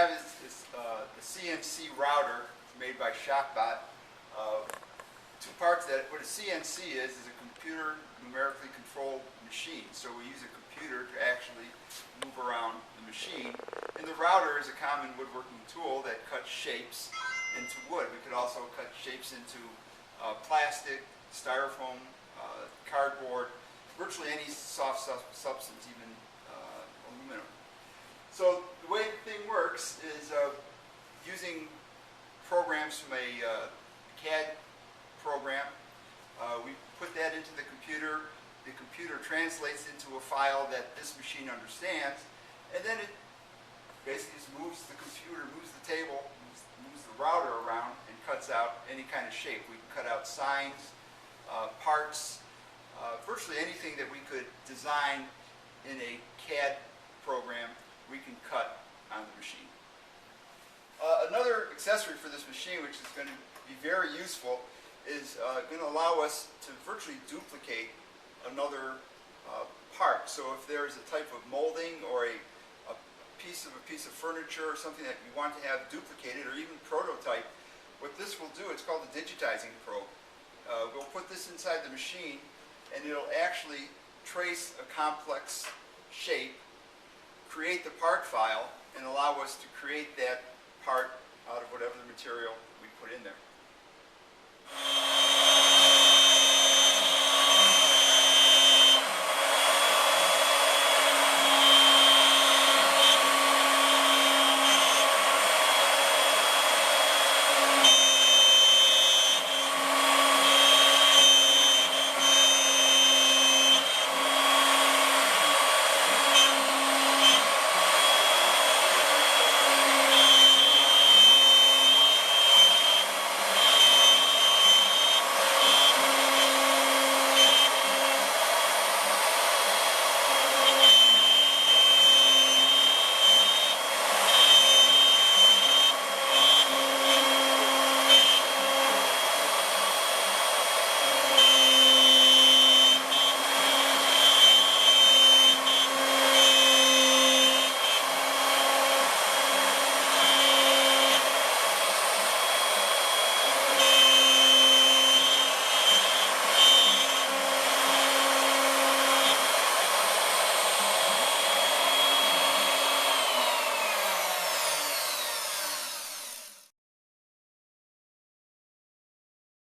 have is the CNC Router made by ShopBot. Two parts of that. What a CNC is a computer numerically controlled machine. So we use a computer to actually move around the machine. And the router is a common woodworking tool that cuts shapes into wood. We could also cut shapes into plastic, styrofoam, cardboard, virtually any soft substance, even aluminum. So the way the thing works is using programs from a CAD program. We put that into the computer. The computer translates into a file that this machine understands, and then it basically just moves the computer, moves the table, moves the router around, and cuts out any kind of shape. We can cut out signs, parts, virtually anything that we could design in a CAD program, we can cut on the machine. Another accessory for this machine, which is going to be very useful, is going to allow us to virtually duplicate another part. So if there is a type of molding or a piece of furniture or something that you want to have duplicated or even prototype, what this will do, it's called a digitizing probe. We'll put this inside the machine, and it'll actually trace a complex shape, create the part file, and allow us to create that part out of whatever the material we put in there.